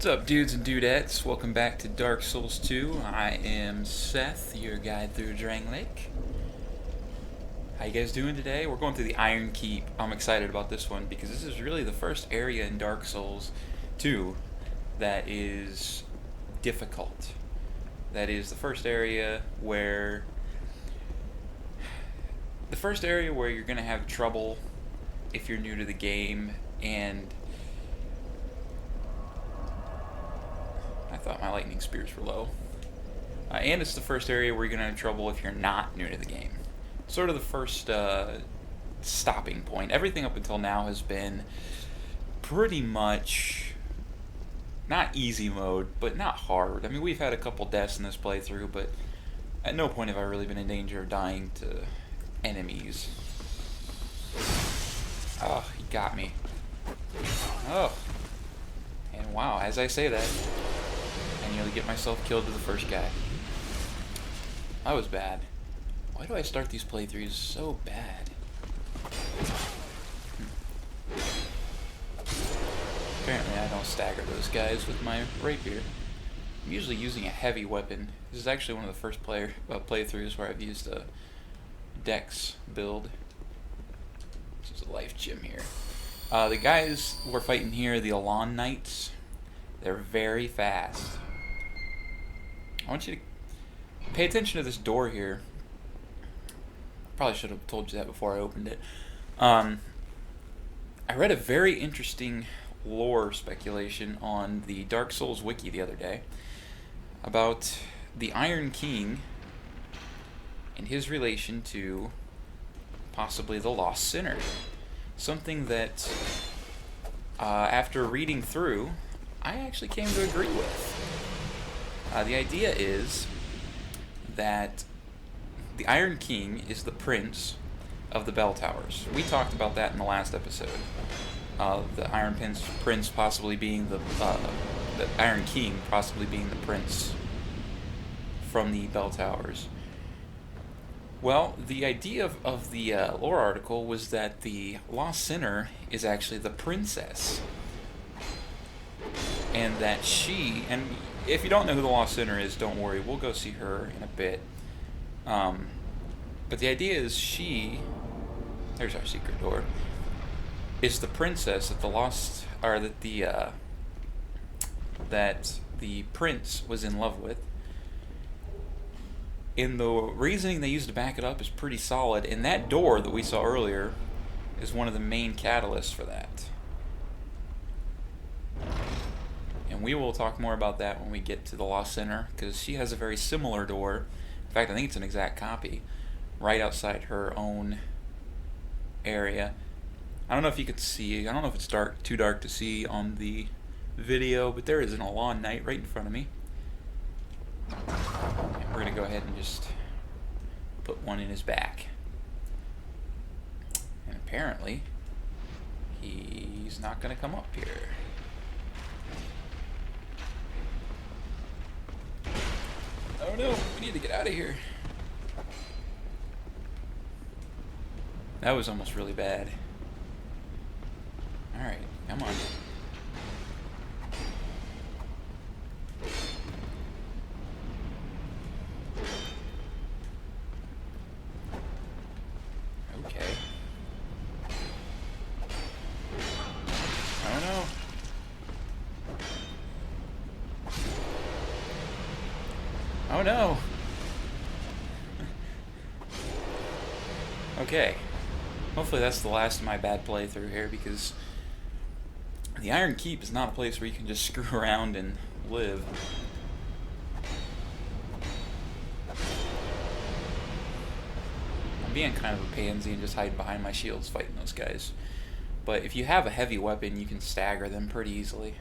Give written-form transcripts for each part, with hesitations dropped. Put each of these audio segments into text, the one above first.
What's up, dudes and dudettes? Welcome back to Dark Souls 2. I am Seth, your guide through Drang Lake. How you guys doing today? We're going through the Iron Keep. I'm excited about this one because this is really the first area in Dark Souls 2 that is difficult. That is the first area where you're going to have trouble if you're new to the game, and I thought my lightning spears were low. And it's the first area where you're going to have trouble if you're not new to the game. Sort of the first stopping point. Everything up until now has been pretty much not easy mode, but not hard. I mean, we've had a couple deaths in this playthrough, but at no point have I really been in danger of dying to enemies. Oh, he got me. Oh. And wow, as I say that, I nearly get myself killed to the first guy. That was bad. Why do I start these playthroughs so bad? Apparently I don't stagger those guys with my rapier. I'm usually using a heavy weapon. This is actually one of the first playthroughs where I've used a dex build. This is a life gem here. The guys we're fighting here, the Elan Knights, they're very fast. I want you to pay attention to this door here. Probably should have told you that before I opened it. I read a very interesting lore speculation on the Dark Souls wiki the other day about the Iron King and his relation to possibly the Lost Sinner. Something that, after reading through, I actually came to agree with. The idea is that the Iron King is the prince of the bell towers. We talked about that in the last episode. The Iron Prince possibly being the Iron King possibly being the prince from the bell towers. Well, the idea of the lore article was that the Lost Sinner is actually the princess. And that she, and if you don't know who the Lost Sinner is, don't worry, we'll go see her in a bit. But the idea is there's our secret door, is the princess that that the prince was in love with. And the reasoning they used to back it up is pretty solid, and that door that we saw earlier is one of the main catalysts for that. And we will talk more about that when we get to the Lost Sinner, because she has a very similar door. In fact, I think it's an exact copy, right outside her own area. I don't know if you could see, I don't know if it's too dark to see on the video, but there is an Elan Knight right in front of me. And we're going to go ahead and just put one in his back. And apparently, he's not going to come up here. Oh no, we need to get out of here. That was almost really bad. Alright, come on. Okay. Oh no. Oh no! Okay. Hopefully that's the last of my bad playthrough here, because the Iron Keep is not a place where you can just screw around and live. I'm being kind of a pansy and just hiding behind my shields fighting those guys. But if you have a heavy weapon, you can stagger them pretty easily.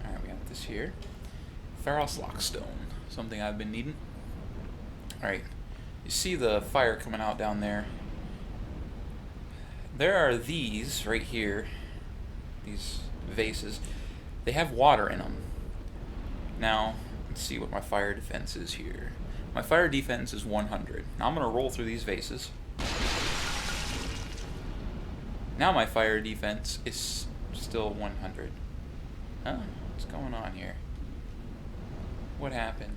Alright, we got this here. Pharos Lockstone, something I've been needing. Alright, you see the fire coming out down there. There are these right here, these vases. They have water in them. Now, let's see what my fire defense is here. My fire defense is 100. Now I'm going to roll through these vases. Now my fire defense is still 100. Huh? What's going on here? What happened?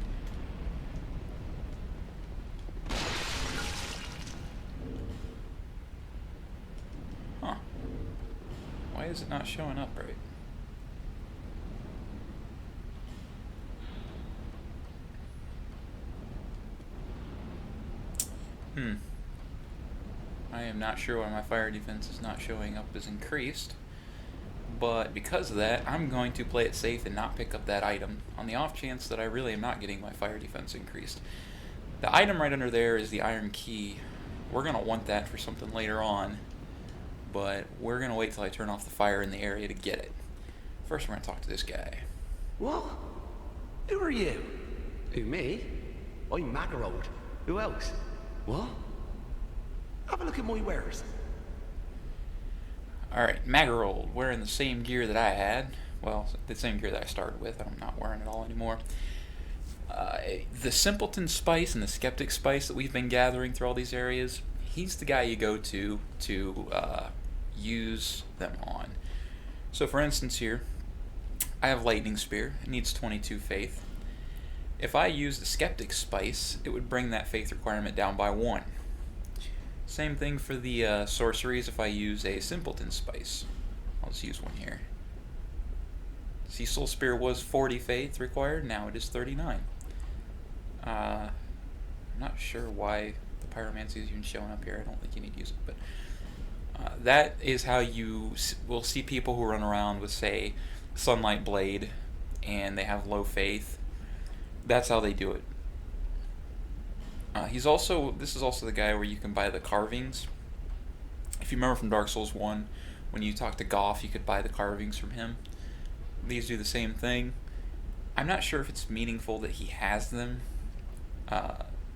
Huh. Why is it not showing up right? I am not sure why my fire defense is not showing up as increased. But because of that, I'm going to play it safe and not pick up that item on the off chance that I really am not getting my fire defense increased. The item right under there is the iron key. We're going to want that for something later on, but we're going to wait till I turn off the fire in the area to get it. First, we're going to talk to this guy. What? Who are you? Who, me? I'm Magarold. Who else? What? Have a look at my wares. Alright, Magarold, wearing the same gear that I had. Well, the same gear that I started with. I'm not wearing it all anymore. The Simpleton Spice and the Skeptic Spice that we've been gathering through all these areas, he's the guy you go to use them on. So for instance here, I have Lightning Spear. It needs 22 faith. If I use the Skeptic Spice, it would bring that faith requirement down by 1. Same thing for the sorceries if I use a Simpleton Spice. I'll just use one here. See, Soul Spear was 40 faith required, now it is 39. I'm not sure why the Pyromancy is even showing up here. I don't think you need to use it, but that is how you will see people who run around with, say, Sunlight Blade, and they have low faith. That's how they do it. This is also the guy where you can buy the carvings. If you remember from Dark Souls 1, when you talk to Goff, you could buy the carvings from him. These do the same thing. I'm not sure if it's meaningful that he has them.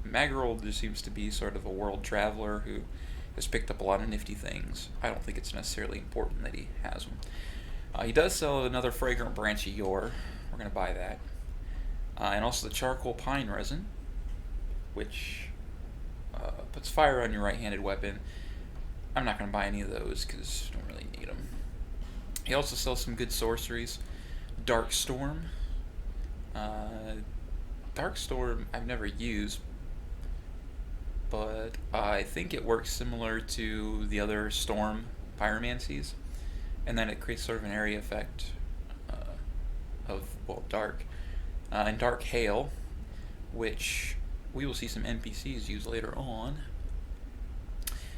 Magarold just seems to be sort of a world traveler who has picked up a lot of nifty things. I don't think it's necessarily important that he has them. He does sell another Fragrant Branch of Yore. We're going to buy that. And also the Charcoal Pine Resin, which puts fire on your right-handed weapon. I'm not going to buy any of those because I don't really need them. He also sells some good sorceries. Dark Storm. Dark Storm I've never used, but I think it works similar to the other Storm pyromancies, and then it creates sort of an area effect of, well, dark. And Dark Hail, which we will see some NPCs use later on.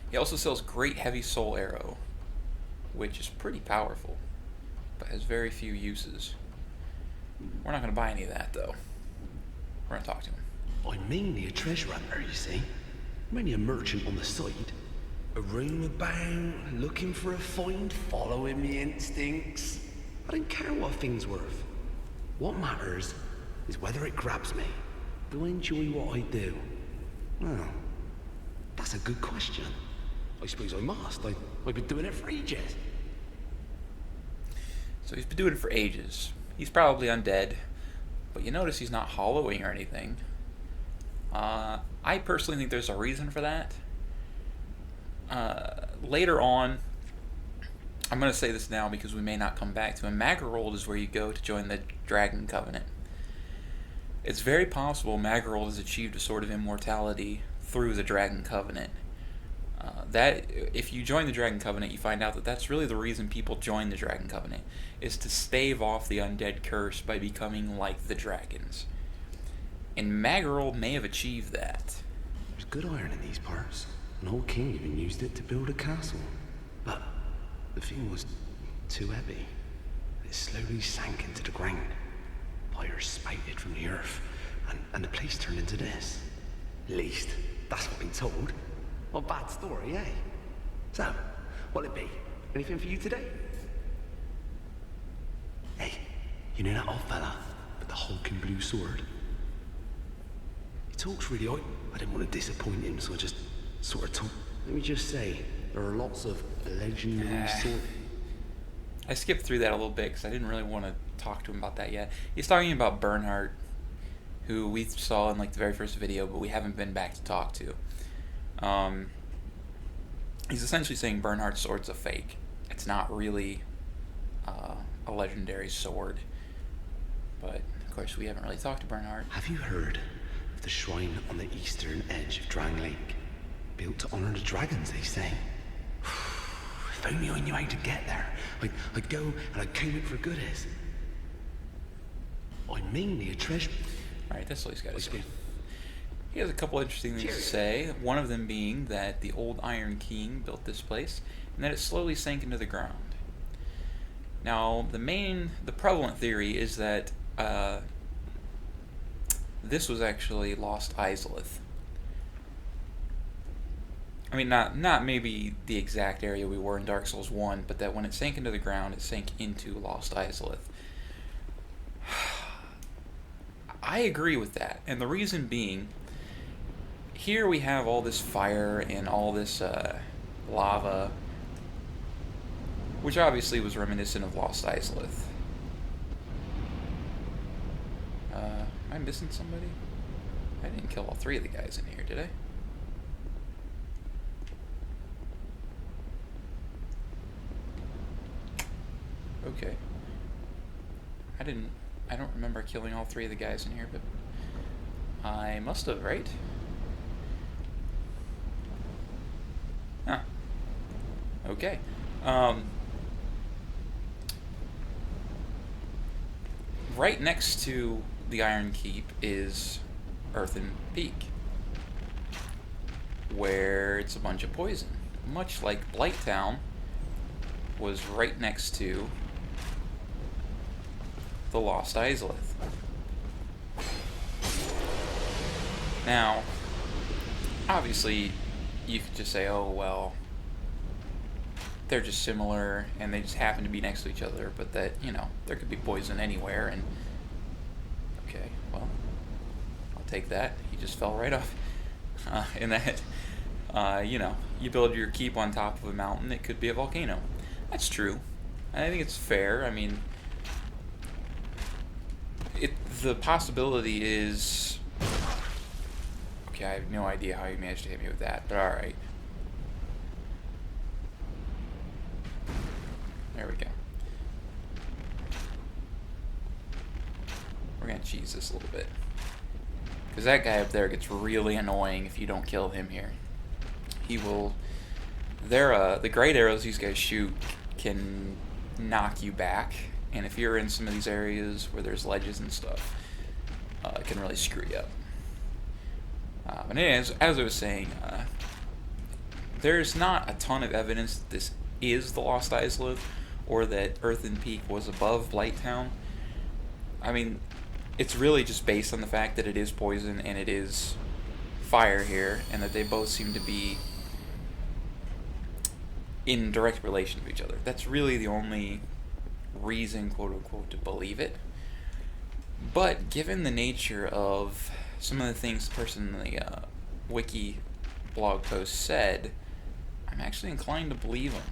He also sells Great Heavy Soul Arrow, which is pretty powerful, but has very few uses. We're not going to buy any of that, though. We're going to talk to him. I'm mainly a treasure hunter, you see. I'm only a merchant on the side. A roam about, looking for a find, following me instincts. I don't care what a thing's worth. What matters is whether it grabs me. Do I enjoy what I do? Well, that's a good question. I suppose I must. I've been doing it for ages. So he's been doing it for ages. He's probably undead, but you notice he's not hollowing or anything. I personally think there's a reason for that. Later on, I'm going to say this now because we may not come back to him. Magarold is where you go to join the Dragon Covenant. It's very possible Magarold has achieved a sort of immortality through the Dragon Covenant. That if you join the Dragon Covenant, you find out that that's really the reason people join the Dragon Covenant, is to stave off the undead curse by becoming like the dragons. And Magarold may have achieved that. There's good iron in these parts. An old king even used it to build a castle. But the thing was too heavy. It slowly sank into the ground. Fire spouted from the earth, and the place turned into this. At least, that's what I'm told. What a bad story, eh? So, what'll it be? Anything for you today? Hey, you know that old fella with the hulking blue sword? He talks really odd. I didn't want to disappoint him, so I just sort of talked. Let me just say, there are lots of legendary sword. I skipped through that a little bit because I didn't really want to talk to him about that yet. He's talking about Bernhardt, who we saw in like the very first video, but we haven't been back to talk to. He's essentially saying Bernhardt's sword's a fake. It's not really a legendary sword. But of course, we haven't really talked to Bernhard. Have you heard of the shrine on the eastern edge of Drang Lake? Built to honor the dragons, they say. If only I knew how to get there. I'd go and I'd claim it for goodies. I'm mainly a treasure. Alright, that's all he's got to say. He has a couple interesting things to say. One of them being that the old Iron King built this place, and that it slowly sank into the ground. Now, the prevalent theory is that this was actually Lost Izalith. I mean, not maybe the exact area we were in Dark Souls 1, but that when it sank into the ground, it sank into Lost Izalith. I agree with that, and the reason being, here we have all this fire and all this lava, which obviously was reminiscent of Lost Izalith. Am I missing somebody? I didn't kill all three of the guys in here, did I? Okay. I don't remember killing all three of the guys in here, but I must have, right? Huh. Okay. Right next to the Iron Keep is Earthen Peak, where it's a bunch of poison. Much like Blighttown was right next to the Lost Izalith. Now, obviously, you could just say, oh, well, they're just similar, and they just happen to be next to each other, but that, you know, there could be poison anywhere, and, okay, well, I'll take that. He just fell right off. In that, you know, you build your keep on top of a mountain, it could be a volcano. That's true. I think it's fair. I mean, the possibility is... Okay, I have no idea how you managed to hit me with that, but alright. There we go. We're gonna cheese this a little bit. Because that guy up there gets really annoying if you don't kill him here. He will... the great arrows these guys shoot can knock you back. And if you're in some of these areas where there's ledges and stuff, it can really screw you up. But anyways, as I was saying, there's not a ton of evidence that this is the Lost Izalith, or that Earthen Peak was above Blighttown. I mean, it's really just based on the fact that it is poison and it is fire here, and that they both seem to be in direct relation to each other. That's really the only reason, quote-unquote, to believe it. But given the nature of some of the things the person in the wiki blog post said, I'm actually inclined to believe him.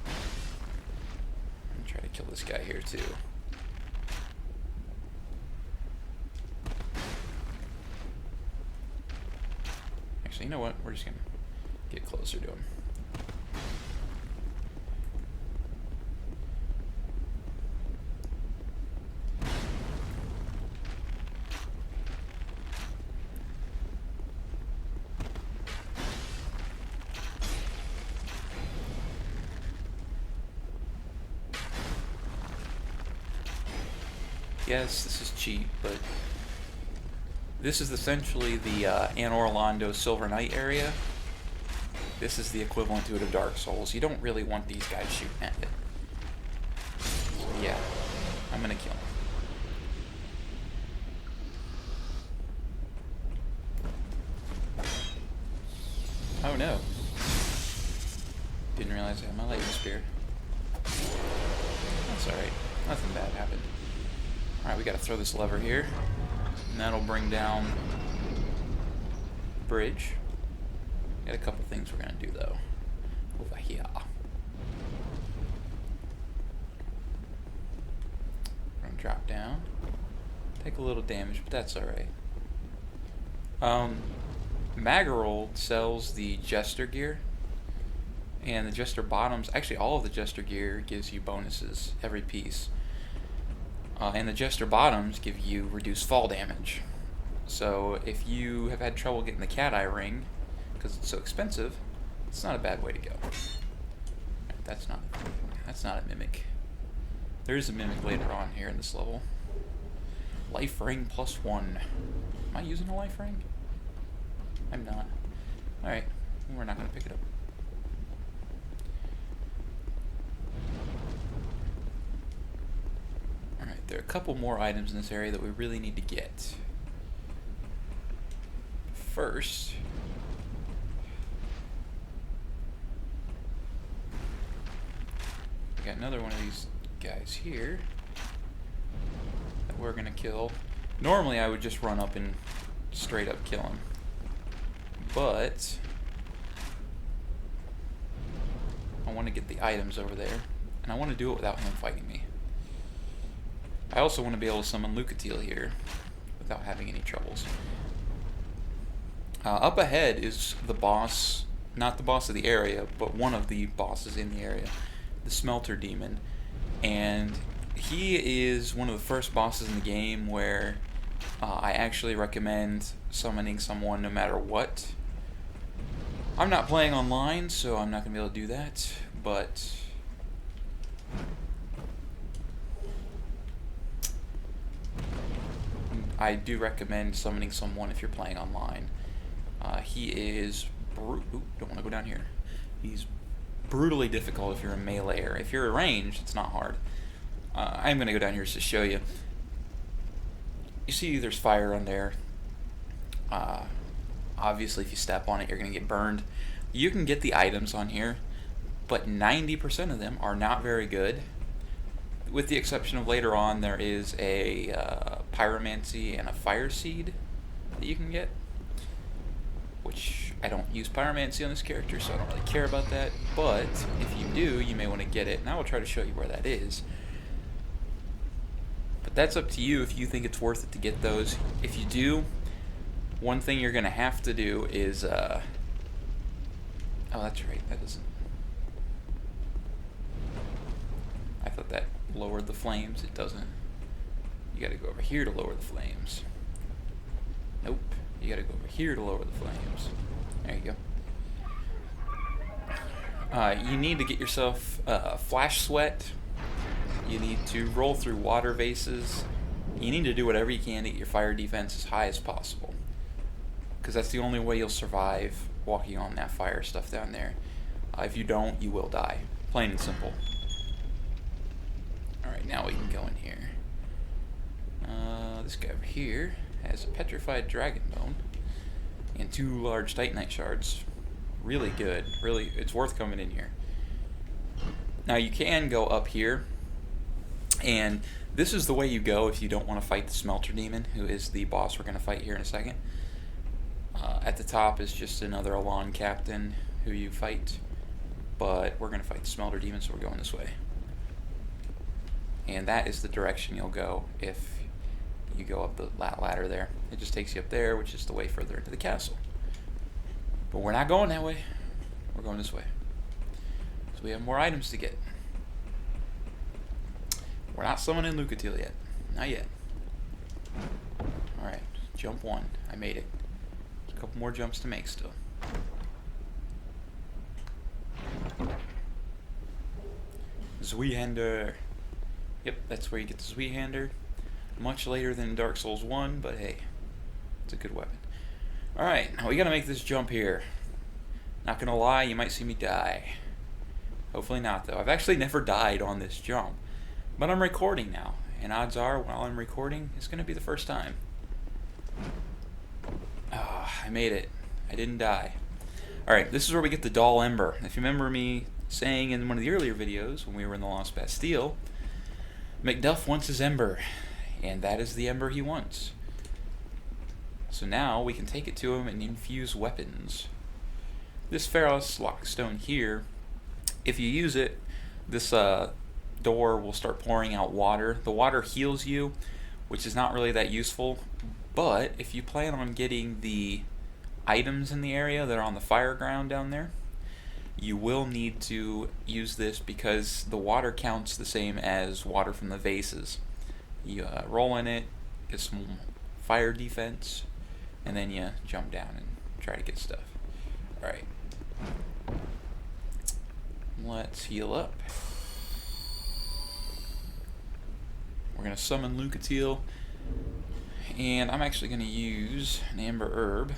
I'm gonna try to kill this guy here too. Actually, you know what? We're just gonna get closer to him. Yes, this is cheap, but this is essentially the Anne Orlando Silver Knight area. This is the equivalent to it of Dark Souls. You don't really want these guys shooting at it. Yeah, I'm gonna kill him. Oh no. Didn't realize I had my lightning spear. That's alright. Nothing bad happened. Alright, we gotta throw this lever here. And that'll bring down the bridge. Got a couple things we're gonna do though. Over here. We're gonna drop down. Take a little damage, but that's alright. Magarold sells the Jester gear. And the Jester bottoms, actually all of the Jester gear gives you bonuses every piece. And the Jester bottoms give you reduced fall damage. So if you have had trouble getting the cat eye ring because it's so expensive, it's not a bad way to go. That's not a mimic. There is a mimic later on here in this level. Life ring +1. Am I using a life ring? I'm not. Alright, we're not going to pick it up. Alright, there are a couple more items in this area that we really need to get. First, we got another one of these guys here that we're gonna kill. Normally I would just run up and straight up kill him, but I want to get the items over there, and I want to do it without him fighting me. I also want to be able to summon Lucatiel here without having any troubles. Up ahead is the boss, not the boss of the area, but one of the bosses in the area, the Smelter Demon. And he is one of the first bosses in the game where I actually recommend summoning someone no matter what. I'm not playing online, so I'm not going to be able to do that, but I do recommend summoning someone if you're playing online. He is don't want to go down here. He's brutally difficult if you're a meleeer. If you're a ranged, it's not hard. I'm going to go down here just to show you. You see there's fire on there. Obviously, if you step on it, you're going to get burned. You can get the items on here, but 90% of them are not very good. With the exception of later on, there is a pyromancy and a fire seed that you can get, which I don't use pyromancy on this character, so I don't really care about that. But if you do, you may want to get it, and I will try to show you where that is. But that's up to you if you think it's worth it to get those. If you do, one thing you're going to have to do is, oh, that's right, that doesn't, I thought that lowered the flames. It doesn't. You got to go over here to lower the flames. Nope, you got to go over here to lower the flames. There you go. You need to get yourself flash sweat. You need to roll through water vases. You need to do whatever you can to get your fire defense as high as possible, because that's the only way you'll survive walking on that fire stuff down there. If you don't, you will die. Plain and simple. Alright, now we can go in here. This guy over here has a petrified dragon bone and 2 large titanite shards. Really good. Really, it's worth coming in here. Now you can go up here, and this is the way you go if you don't want to fight the Smelter Demon, who is the boss we're going to fight here in a second. At the top is just another Elan captain who you fight, but we're going to fight the Smelter Demon, so we're going this way. And that is the direction you'll go if you go up the ladder there. It just takes you up there, which is the way further into the castle. But we're not going that way. We're going this way. So we have more items to get. We're not summoning Lucatiel yet. Not yet. Alright, jump 1. I made it. There's a couple more jumps to make still. Zweihander. Yep, that's where you get the Zweihander. Much later than Dark Souls 1, but hey, it's a good weapon. Alright, now we gotta make this jump here. Not gonna lie, you might see me die. Hopefully not, though. I've actually never died on this jump. But I'm recording now, and odds are, while I'm recording, it's gonna be the first time. I made it. I didn't die. Alright, this is where we get the Dull Ember. If you remember me saying in one of the earlier videos, when we were in the Lost Bastille, Macduff wants his Ember, and that is the Ember he wants. So now we can take it to him and infuse weapons. This Pharos Lockstone here, if you use it, this door will start pouring out water. The water heals you, which is not really that useful, but if you plan on getting the items in the area that are on the fire ground down there, you will need to use this because the water counts the same as water from the vases. You roll in it, get some fire defense, and then you jump down and try to get stuff. Alright. Let's heal up. We're going to summon Lucatiel. And I'm actually going to use an Amber Herb.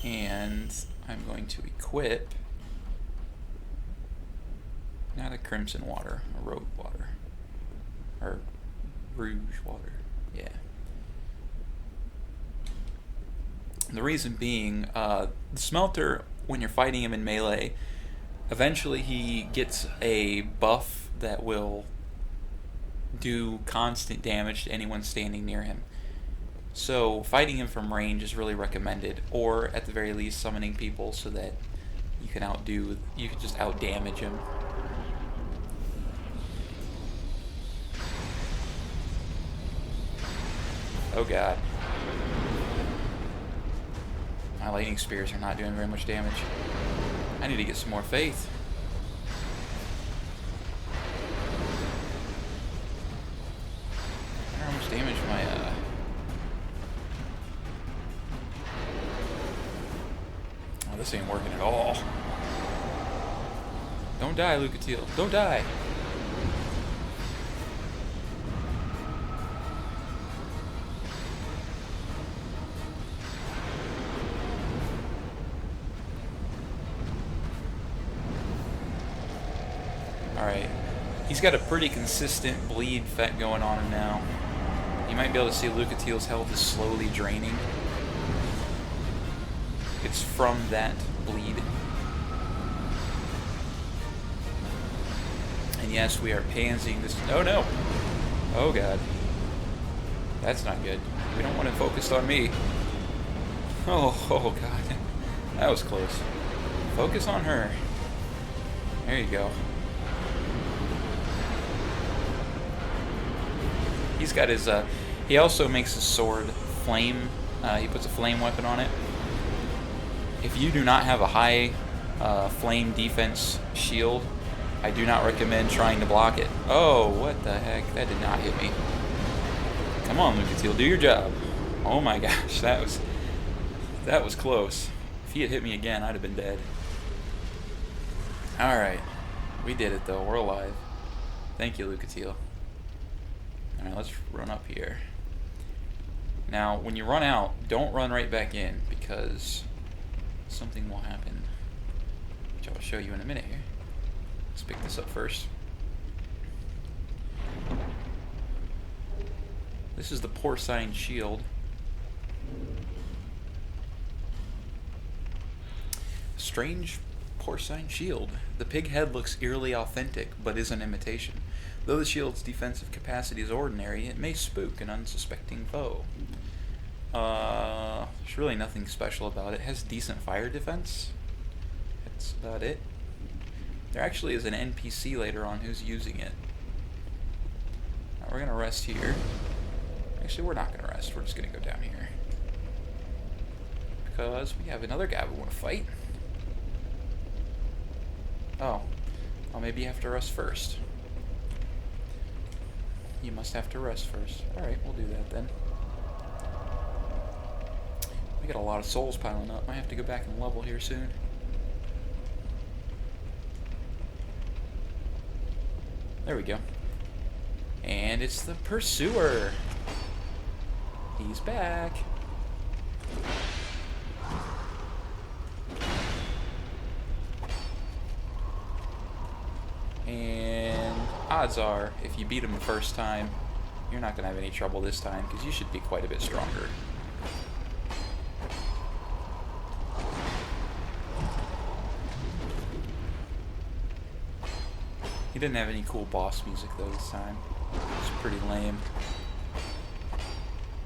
And I'm going to equip not a Crimson Water, a Rogue Water. Or Rouge Water. Yeah. The reason being, the Smelter, when you're fighting him in melee, eventually he gets a buff that will do constant damage to anyone standing near him. So fighting him from range is really recommended, or at the very least summoning people so that you can just out damage him. Oh god. My lightning spears are not doing very much damage. I need to get some more faith. I wonder how much damage my Oh, this ain't working at all. Don't die, Lucatiel. Don't die. Alright. He's got a pretty consistent bleed effect going on him now. You might be able to see Lucatiel's health is slowly draining. It's from that bleed. And yes, we are pansying this. Oh no! Oh god. That's not good. We don't want it focused on me. Oh god. That was close. Focus on her. There you go. He's got his, he also makes his sword flame. He puts a flame weapon on it. If you do not have a high flame defense shield, I do not recommend trying to block it. Oh, what the heck? That did not hit me. Come on, Lucatiel, do your job. Oh my gosh, that was close. If he had hit me again, I'd have been dead. Alright. We did it though, we're alive. Thank you, Lucatiel. Alright, let's run up here. Now, when you run out, don't run right back in, because something will happen, which I'll show you in a minute here. Let's pick this up first. This is the porcine shield. Strange porcine shield. The pig head looks eerily authentic, but is an imitation. Though the shield's defensive capacity is ordinary, it may spook an unsuspecting foe. There's really nothing special about it. It has decent fire defense. That's about it. There actually is an NPC later on who's using it. Now we're gonna rest here. Actually, we're not gonna rest. We're just gonna go down here. Because we have another guy we want to fight. Oh. Well, maybe you have to rest first. You must have to rest first. Alright, we'll do that then. We got a lot of souls piling up. Might have to go back and level here soon. There we go. And it's the Pursuer. He's back. And odds are, if you beat him the first time, you're not going to have any trouble this time, because you should be quite a bit stronger. He didn't have any cool boss music though this time. It's pretty lame.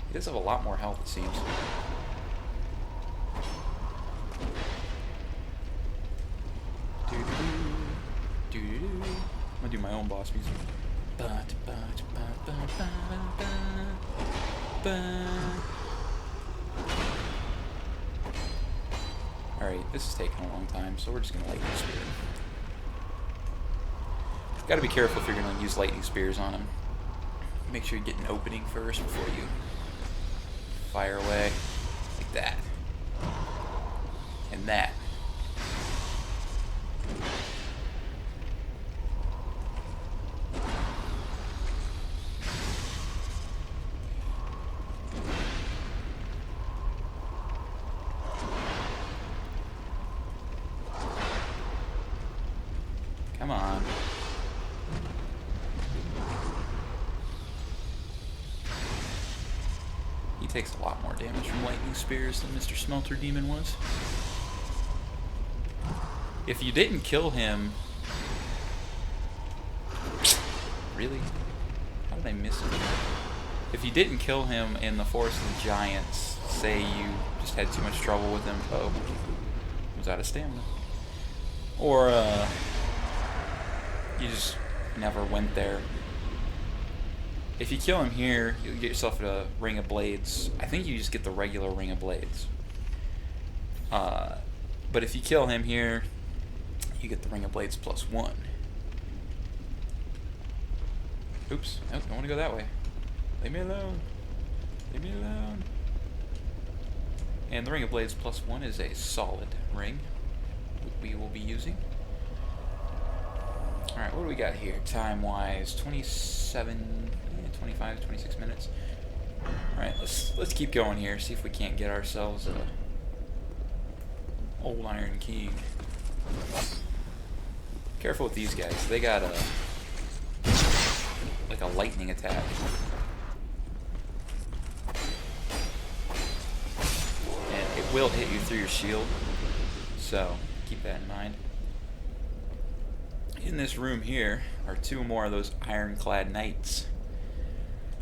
He does have a lot more health, it seems. I'm gonna do my own boss music. Alright, this is taking a long time, so we're just gonna lightning spear him. Gotta be careful if you're gonna use lightning spears on him. Make sure you get an opening first before you fire away. Like that. And that. Come on. He takes a lot more damage from lightning spears than Mr. Smelter Demon was. If you didn't kill him... Really? How did I miss him? If you didn't kill him in the Forest of the Giants, say you just had too much trouble with him... Oh, was out of stamina. Or, you just never went there. If you kill him here, you get yourself a Ring of Blades. I think you just get the regular Ring of Blades. But if you kill him here, you get the Ring of Blades +1. Oops. Nope, don't want to go that way. Leave me alone. Leave me alone. And the Ring of Blades +1 is a solid ring we will be using. Alright, what do we got here? Time-wise, 27, 25, 26 minutes. Alright, let's keep going here, see if we can't get ourselves a old Iron King. Careful with these guys, they got like a lightning attack. And it will hit you through your shield, so keep that in mind. In this room here are two more of those ironclad knights.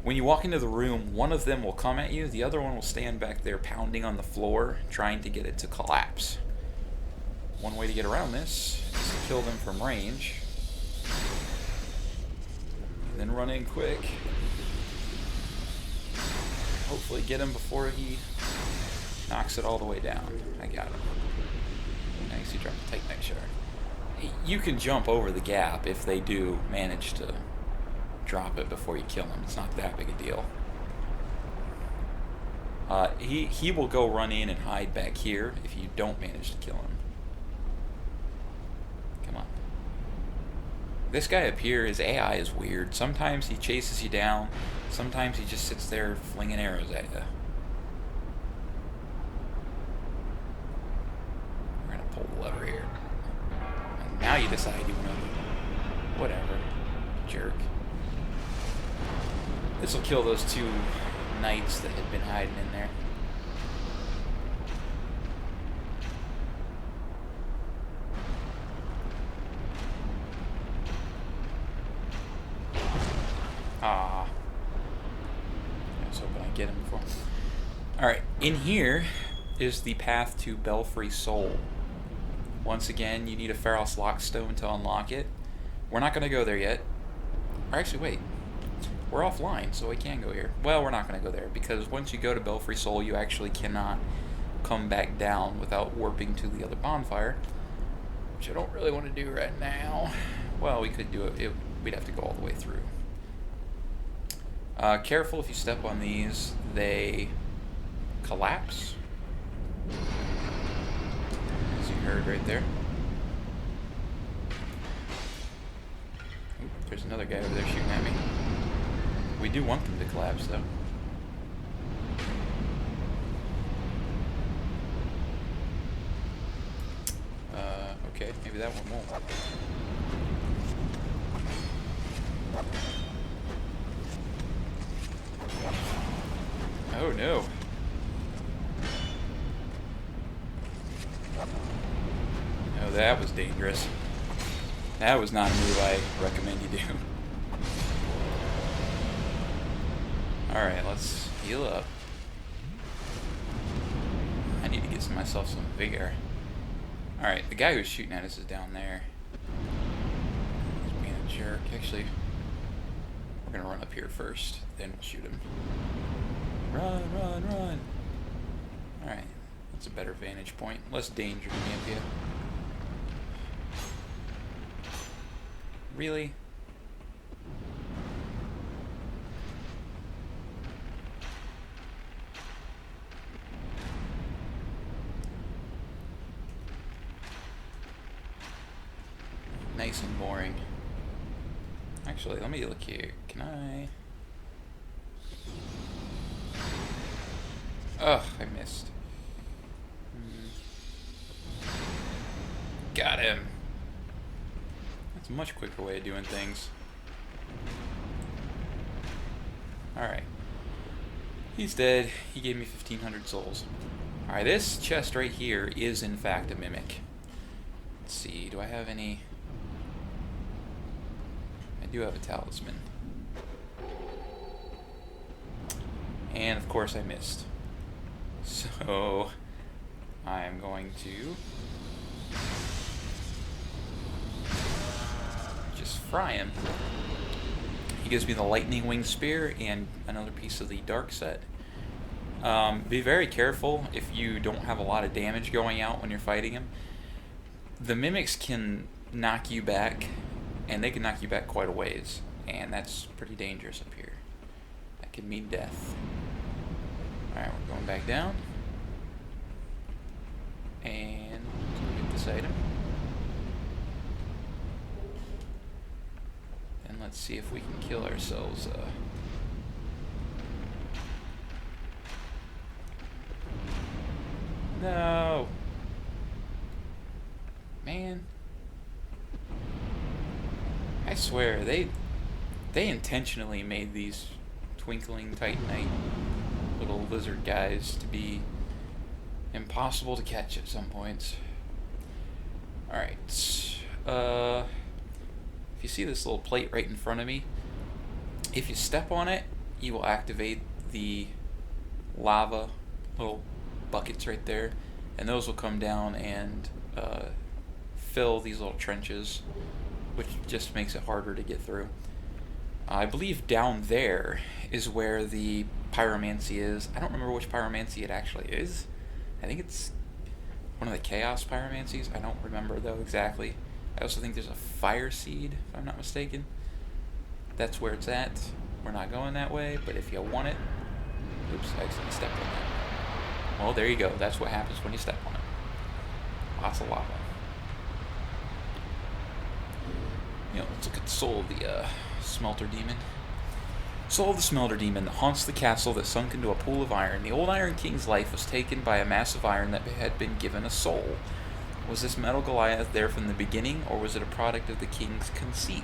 When you walk into the room, one of them will come at you, the other one will stand back there pounding on the floor, trying to get it to collapse. One way to get around this is to kill them from range. And then run in quick. Hopefully get him before he knocks it all the way down. I got him. Nice, he dropped the Titanite shard. You can jump over the gap if they do manage to drop it before you kill him. It's not that big a deal. He will go run in and hide back here if you don't manage to kill him. Come on. This guy up here, his AI is weird. Sometimes he chases you down. Sometimes he just sits there flinging arrows at you. We're gonna pull the lever here. And now you decide you want to... Whatever. Jerk. This will kill those two knights that had been hiding in there. Ah. I was hoping I'd get him before. Alright, in here is the path to Belfry Soul. Once again, you need a Pharos Lockstone to unlock it. We're not going to go there yet. Or actually, wait. We're offline, so we can go here. Well, we're not going to go there, because once you go to Belfry Soul, you actually cannot come back down without warping to the other bonfire, which I don't really want to do right now. Well, we could do it. We'd have to go all the way through. Careful if you step on these. They collapse. As you heard right there. Oop, there's another guy over there shooting at me. We do want them to collapse, though. Okay, maybe that one won't. Oh no. Oh, that was dangerous. That was not a move I recommend you do. Alright, let's heal up. I need to get myself some vigor. Alright, the guy who's shooting at us is down there. He's being a jerk. Actually, we're gonna run up here first, then we'll shoot him. Run, run, run! Alright, It's a better vantage point. Less danger to me up here. Really? Nice and boring. Actually, let me look here. Can I... Ugh, I missed. Got him. That's a much quicker way of doing things. Alright. He's dead. He gave me 1,500 souls. Alright, this chest right here is in fact a mimic. Let's see, do I have any... I do have a talisman. And of course I missed. So I'm going to just fry him. He gives me the lightning wing spear and another piece of the dark set. Be very careful if you don't have a lot of damage going out when you're fighting him. The mimics can knock you back, and they can knock you back quite a ways, and that's pretty dangerous up here. That could mean death. Alright, we're going back down. And get this item. And let's see if we can kill ourselves. No! Man. I swear, they intentionally made these twinkling titanite little lizard guys to be impossible to catch at some points. Alright. If you see this little plate right in front of me, if you step on it, you will activate the lava little buckets right there, and those will come down and fill these little trenches, which just makes it harder to get through. I believe down there is where the pyromancy is. I don't remember which pyromancy it actually is. I think it's one of the chaos pyromancies. I don't remember though exactly. I also think there's a fire seed, if I'm not mistaken. That's where it's at. We're not going that way, but if you want it... Oops, I accidentally stepped on that. Well, there you go. That's what happens when you step on it. Lots of lava. You know, let's look at the soul of the smelter demon. Soul of the smelter demon that haunts the castle that sunk into a pool of iron. The old Iron King's life was taken by a mass of iron that had been given a soul. Was this metal Goliath there from the beginning, or was it a product of the king's conceit?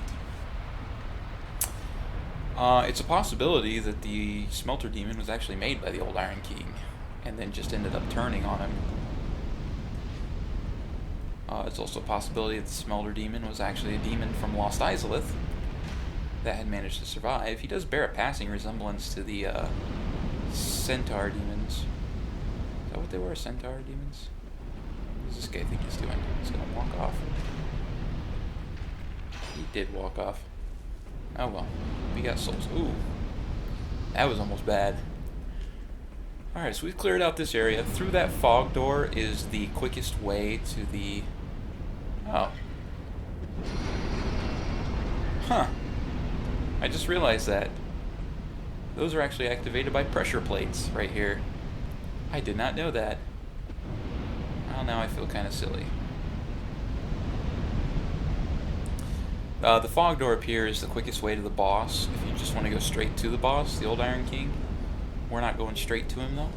It's a possibility that the smelter demon was actually made by the old Iron King, and then just ended up turning on him. It's also a possibility that the smelter demon was actually a demon from Lost Izalith that had managed to survive. He does bear a passing resemblance to the centaur demons. Is that what they were, centaur demons? What does this guy think he's doing? He's gonna walk off. He did walk off. Oh well. We got souls. Ooh. That was almost bad. Alright, so we've cleared out this area. Through that fog door is the quickest way to the... Oh. Huh. I just realized that. Those are actually activated by pressure plates right here. I did not know that. Well, now I feel kind of silly. The fog door up here is the quickest way to the boss. If you just want to go straight to the boss, the old Iron King. We're not going straight to him though.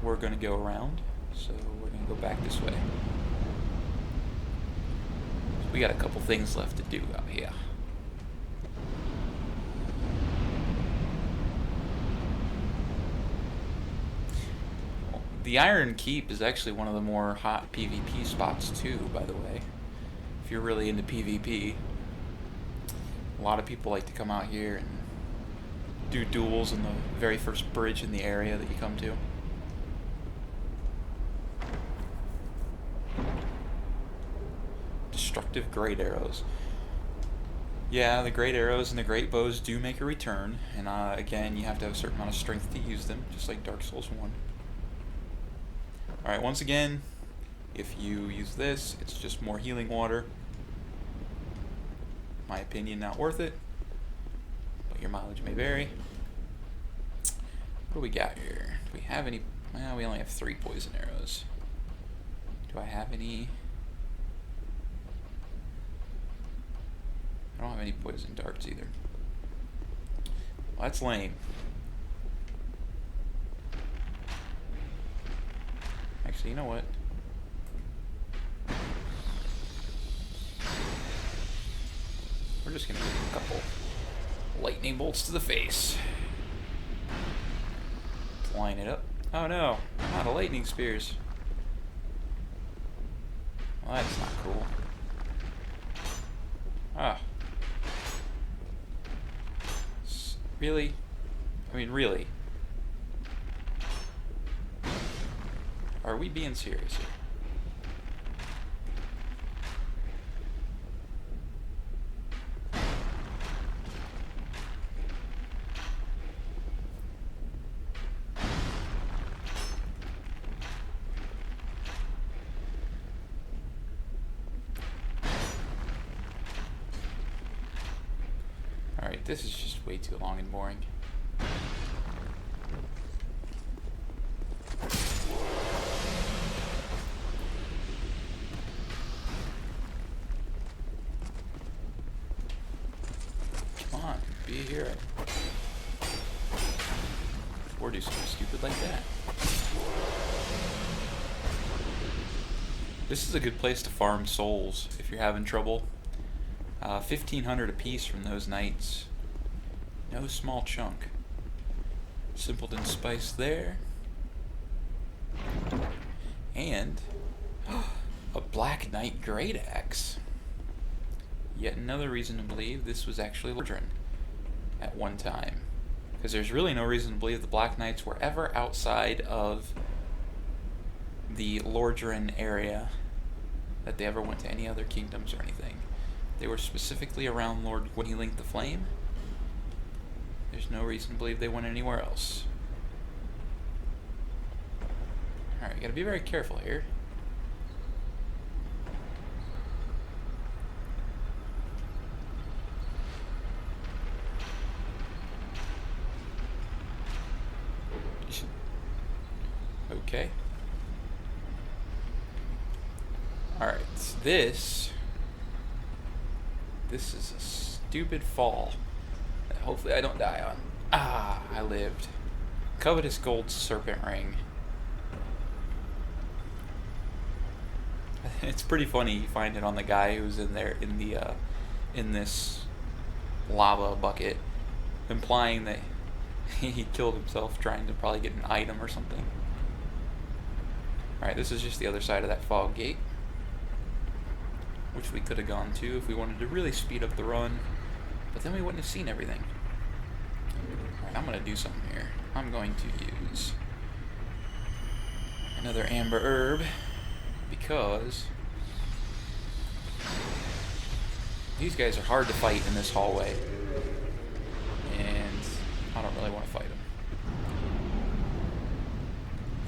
We're going to go around. So we're going to go back this way. So we got a couple things left to do out here. The Iron Keep is actually one of the more hot PvP spots too, by the way. If you're really into PvP, a lot of people like to come out here and do duels in the very first bridge in the area that you come to. Destructive great arrows. Yeah, the great arrows and the great bows do make a return, and again, you have to have a certain amount of strength to use them, just like Dark Souls 1. Alright, once again, if you use this, it's just more healing water. My opinion, not worth it, but your mileage may vary. What do we got here? Do we have any? Well, we only have 3 poison arrows. Do I have any? I don't have any poison darts either. Well, that's lame. Actually, you know what? We're just gonna give him a couple lightning bolts to the face. Let's line it up. Oh no, I'm out of lightning spears. Well, that's not cool. Ah. Really? I mean, really? Are we being serious here? Alright, this is just way too long and boring. Come on, be a hero. Or do something stupid like that. This is a good place to farm souls if you're having trouble. 1,500 apiece from those knights. No small chunk. Simpleton spice there. And a Black Knight Great Axe. Yet another reason to believe this was actually Lordran at one time. Because there's really no reason to believe the Black Knights were ever outside of the Lordran area, that they ever went to any other kingdoms or anything. They were specifically around Lord Gwynelink the Flame. There's no reason to believe they went anywhere else. Alright, you gotta be very careful here. Okay. Alright, this is a stupid fall that hopefully I don't die on. Ah, I lived. Covetous Gold Serpent Ring. It's pretty funny you find it on the guy who's in there in the in this lava bucket, implying that he killed himself trying to probably get an item or something. Alright, this is just the other side of that fog gate, which we could have gone to if we wanted to really speed up the run, but then we wouldn't have seen everything. Alright, I'm going to do something here. I'm going to use another amber herb, because these guys are hard to fight in this hallway, and I don't really want to fight them.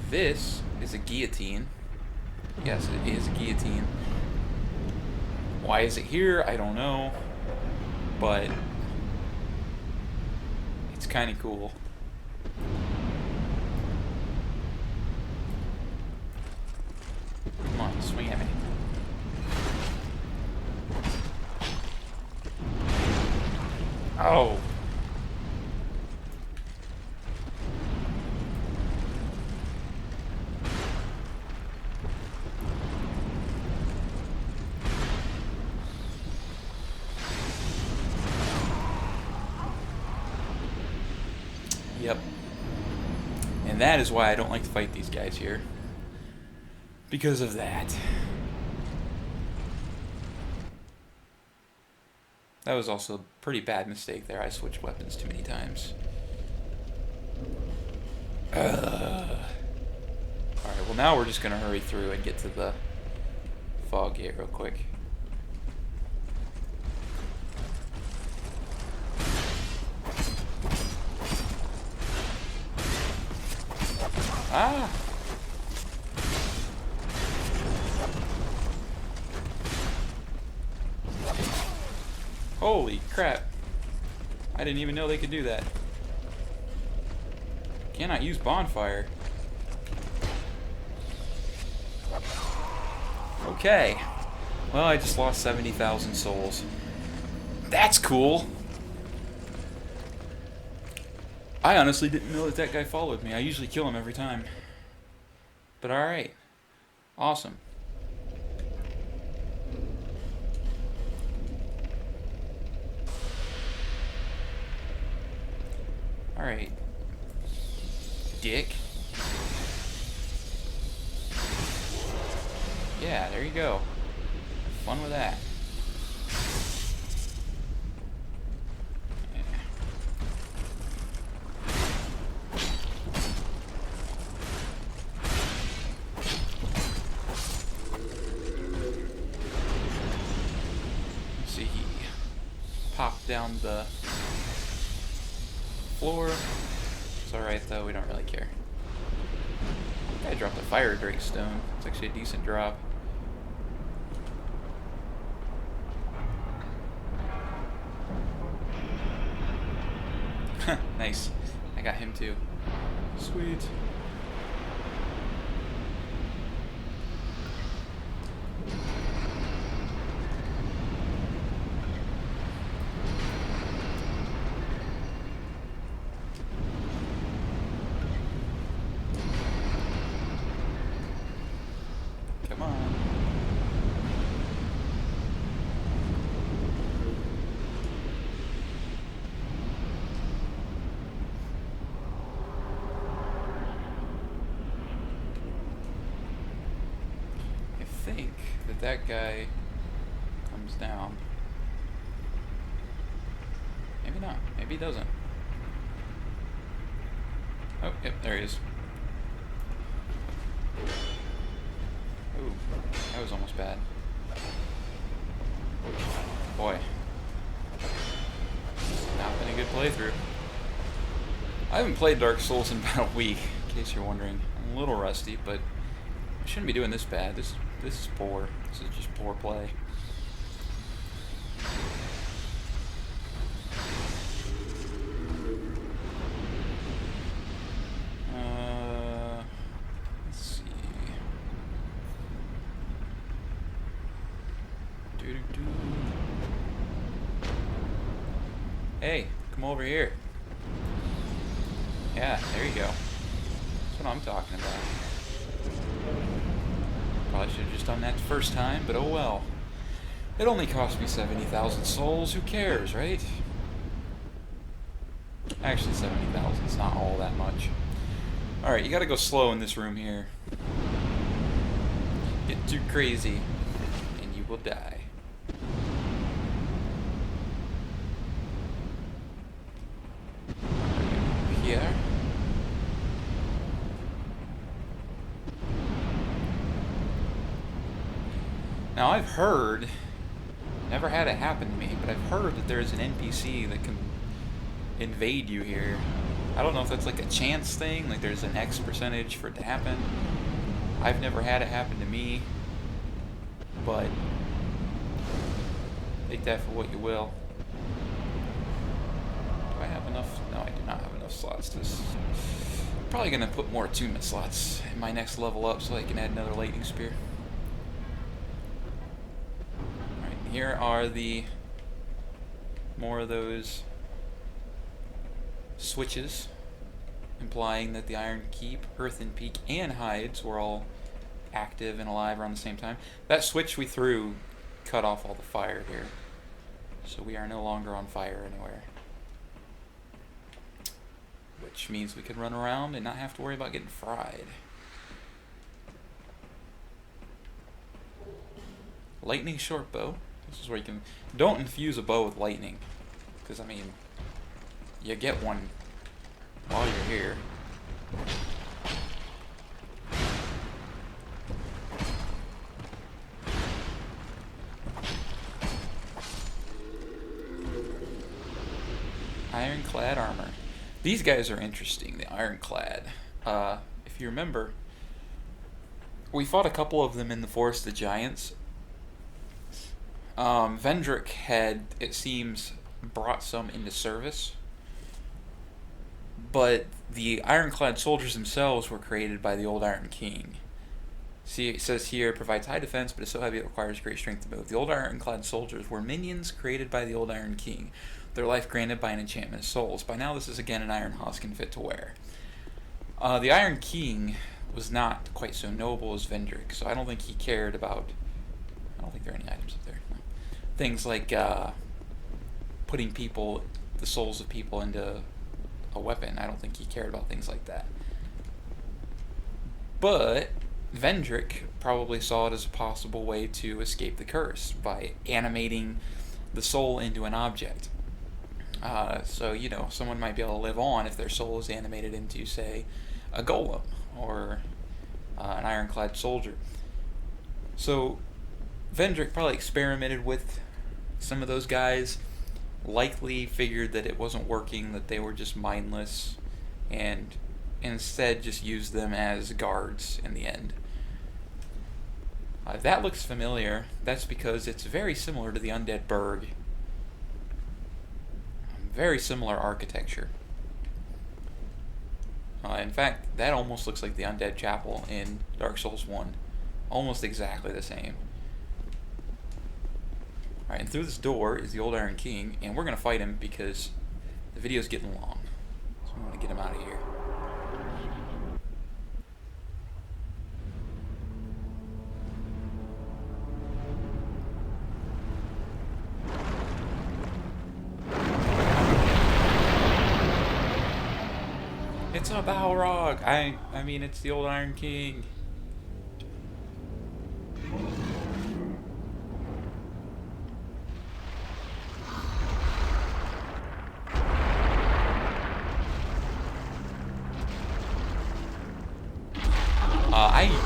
This is a guillotine. Yes, it is a guillotine. Why is it here? I don't know, but it's kind of cool. Come on, swing at me. Oh. Yep. And that is why I don't like to fight these guys here. Because of that. That was also a pretty bad mistake there. I switched weapons too many times. Alright, well now we're just going to hurry through and get to the fog gate real quick. Ah! Holy crap. I didn't even know they could do that. Cannot use bonfire. Okay. Well, I just lost 70,000 souls. That's cool. I honestly didn't know that that guy followed me. I usually kill him every time. But alright. Awesome. Alright. Dick. Yeah, there you go. Have fun with that. See, he popped down the floor. It's alright though, we don't really care. I dropped a fire drake stone. It's actually a decent drop. Nice. I got him too. Sweet. Come on. I think that guy comes down. Maybe not. Maybe he doesn't. Oh, yep, there he is. Ooh, that was almost bad. Boy. Not been a good playthrough. I haven't played Dark Souls in about a week, in case you're wondering. I'm a little rusty, but I shouldn't be doing this bad. This is poor. This is just poor play. Let's see. Doo-doo-doo. Hey, come over here. Yeah, there you go. That's what I'm talking about. Probably should have just done that the first time, but oh well. It only cost me 70,000 souls. Who cares, right? Actually, 70,000 is not all that much. Alright, you gotta go slow in this room here. Get too crazy, and you will die. Here. Now I've heard, never had it happen to me, but I've heard that there's an NPC that can invade you here. I don't know if that's like a chance thing, like there's an X percentage for it to happen. I've never had it happen to me, but take that for what you will. Do I have enough? No, I do not have enough slots to this. Probably gonna put more attunement slots in my next level up so I can add another lightning spear. Alright, here are the more of those switches, implying that the Iron Keep, Earthen Peak, and Hides were all active and alive around the same time. That switch we threw cut off all the fire here, so we are no longer on fire anywhere. Which means we can run around and not have to worry about getting fried. Lightning short bow. This is where you can... Don't infuse a bow with lightning, because I mean, you get one while you're here. Ironclad armor. These guys are interesting, the Ironclad. If you remember, we fought a couple of them in the Forest of Giants. Vendrick had, it seems, brought some into service, but the ironclad soldiers themselves were created by the old Iron King. See, it says here, provides high defense, but is so heavy it requires great strength to move. The old ironclad soldiers were minions created by the old Iron King, their life granted by an enchantment of souls. By now this is again an iron husk and fit to wear. The Iron King was not quite so noble as Vendrick, so I don't think he cared about... I don't think there are any items up there. No. Things like putting people, the souls of people, into a weapon. I don't think he cared about things like that. But Vendrick probably saw it as a possible way to escape the curse by animating the soul into an object. So, you know, someone might be able to live on if their soul is animated into, say, a golem or an ironclad soldier. So Vendrick probably experimented with some of those guys, likely figured that it wasn't working, that they were just mindless, and instead just used them as guards in the end. That looks familiar. That's because it's very similar to the Undead Burg. Very similar architecture. In fact, that almost looks like the Undead Chapel in Dark Souls 1. Almost exactly the same. Alright, and through this door is the old Iron King, and we're going to fight him because the video's getting long. So I'm going to get him out of here. It's a Balrog! I mean, it's the old Iron King.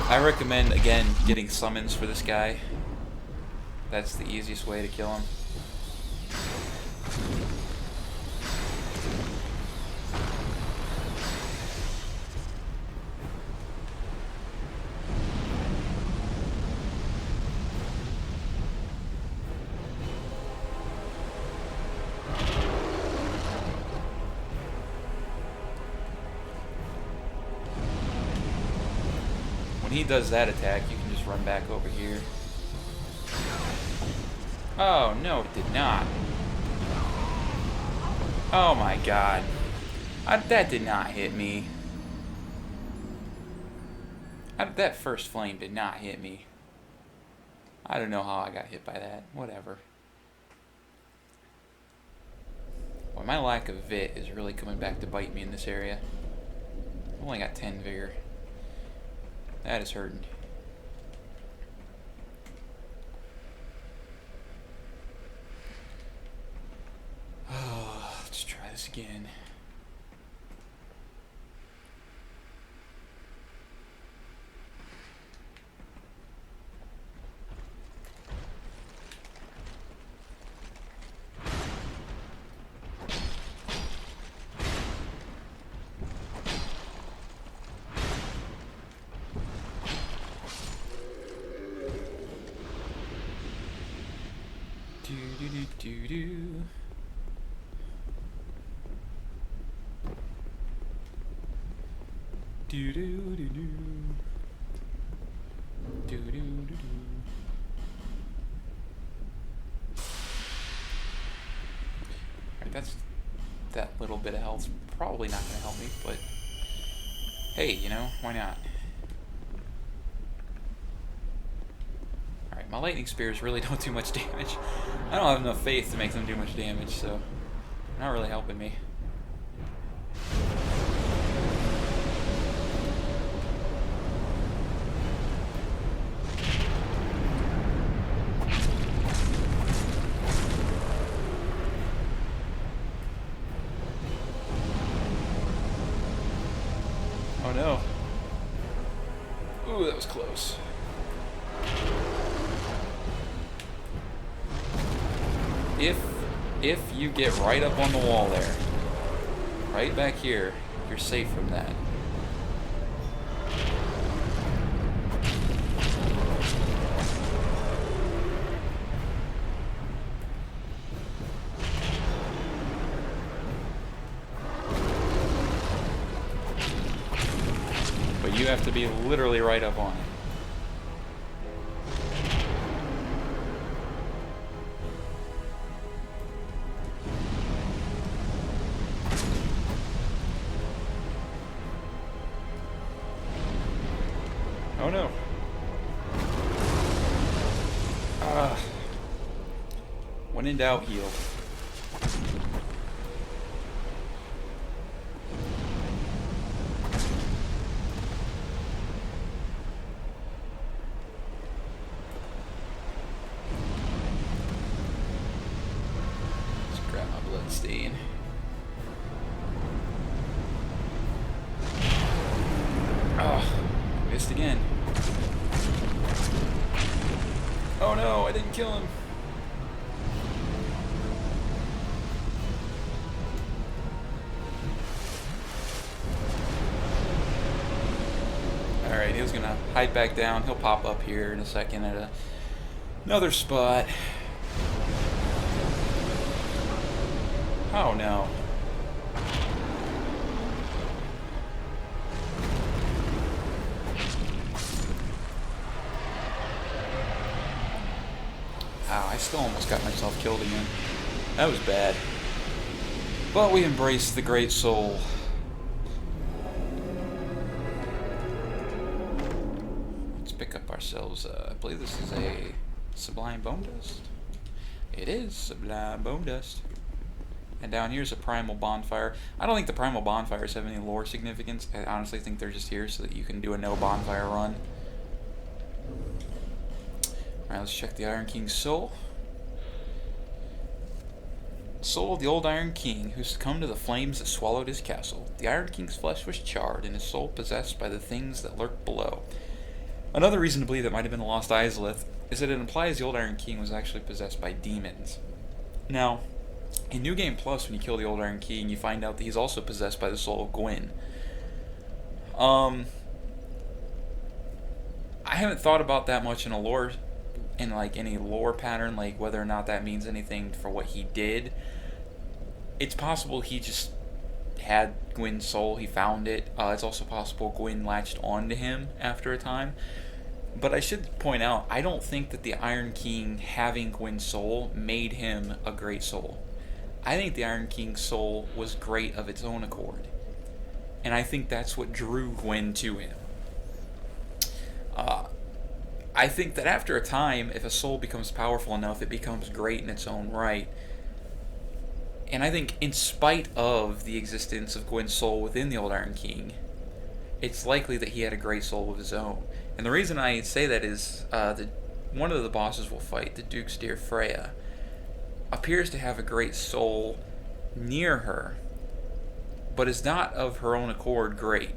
I recommend, again, getting summons for this guy. That's the easiest way to kill him. When he does that attack, you can just run back over here. Oh, no, it did not. Oh my god. That did not hit me. That first flame did not hit me. I don't know how I got hit by that. Whatever. Boy, my lack of vit is really coming back to bite me in this area. I've only got 10 vigor. That is hurting. Oh, let's try this again. Do-do-do-do-do. Do-do-do-do. Do-do-do-do. Alright, that's... that little bit of health's probably not going to help me, but... hey, you know, why not? My lightning spears really don't do much damage. I don't have enough faith to make them do much damage, so they're not really helping me. Oh no. Ooh, that was close. If you get right up on the wall there, right back here, you're safe from that. you have to be literally right up on it. Oh no. When in doubt, heal. Let's grab my bloodstain. Oh, missed again. Oh no, I didn't kill him. Alright, he was gonna hide back down. He'll pop up here in a second at another spot. Oh no. Ow, I still almost got myself killed again. That was bad. But we embraced the Great Soul. Let's pick up ourselves, I believe this is a Sublime Bone Dust. It is Sublime Bone Dust. And down here is a Primal Bonfire. I don't think the Primal Bonfires have any lore significance. I honestly think they're just here so that you can do a no bonfire run. Alright, let's check the Iron King's soul. Soul of the old Iron King, who succumbed to the flames that swallowed his castle. The Iron King's flesh was charred, and his soul possessed by the things that lurk below. Another reason to believe that might have been a lost Izalith is that it implies the old Iron King was actually possessed by demons. Now, in New Game Plus, when you kill the old Iron King, you find out that he's also possessed by the soul of Gwyn. I haven't thought about that much in a lore, in like any lore pattern, like whether or not that means anything for what he did. It's possible he just had Gwyn's soul, he found it. It's also possible Gwyn latched onto him after a time. But I should point out, I don't think that the Iron King having Gwyn's soul made him a great soul. I think the Iron King's soul was great of its own accord. And I think that's what drew Gwyn to him. I think that after a time, if a soul becomes powerful enough, it becomes great in its own right. And I think in spite of the existence of Gwyn's soul within the old Iron King, it's likely that he had a great soul of his own. And the reason I say that is that one of the bosses we'll fight, the Duke's dear Freya, appears to have a great soul near her, but is not of her own accord great.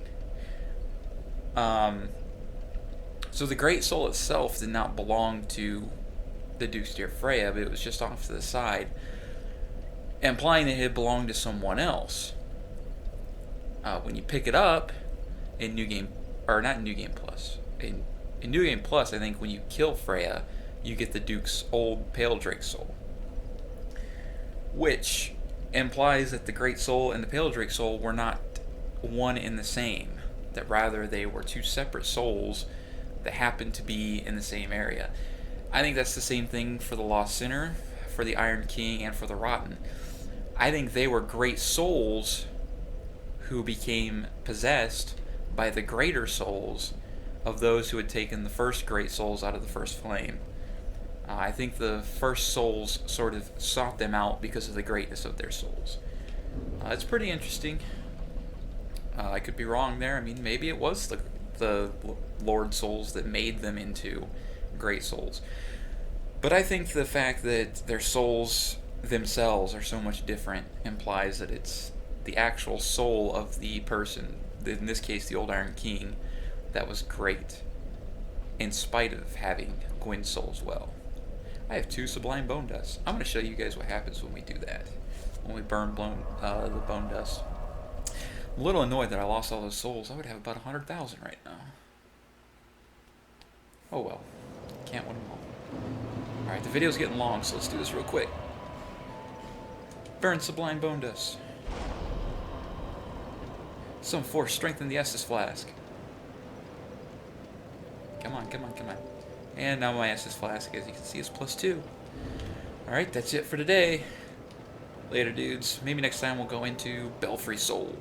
So the great soul itself did not belong to the Duke's dear Freya, but it was just off to the side, implying that it belonged to someone else. When you pick it up in New Game, or not in New Game Plus, in New Game Plus, I think when you kill Freya, you get the Duke's old Pale Drake soul, which implies that the Great Soul and the Pale Drake soul were not one and the same, that rather they were two separate souls that happened to be in the same area. I think that's the same thing for the Lost Sinner, for the Iron King, and for the Rotten. I think they were great souls who became possessed by the greater souls of those who had taken the first great souls out of the first flame. I think the first souls sort of sought them out because of the greatness of their souls. It's pretty interesting. I could be wrong there. I mean, maybe it was the Lord souls that made them into great souls. But I think the fact that their souls themselves are so much different implies that it's the actual soul of the person, in this case the old Iron King, that was great, in spite of having Gwyn's soul as well. I have 2 Sublime Bone Dusts. I'm going to show you guys what happens when we do that, when we burn the Bone Dust. I'm a little annoyed that I lost all those souls. I would have about 100,000 right now. Oh well, can't win them all. Alright, the video's getting long, so let's do this real quick. Burn Sublime Bone Dust. Some force strengthen the Estus Flask. Come on, come on, come on. And now my Estus Flask, as you can see, is +2. Alright, that's it for today. Later, dudes. Maybe next time we'll go into Belfry Soul.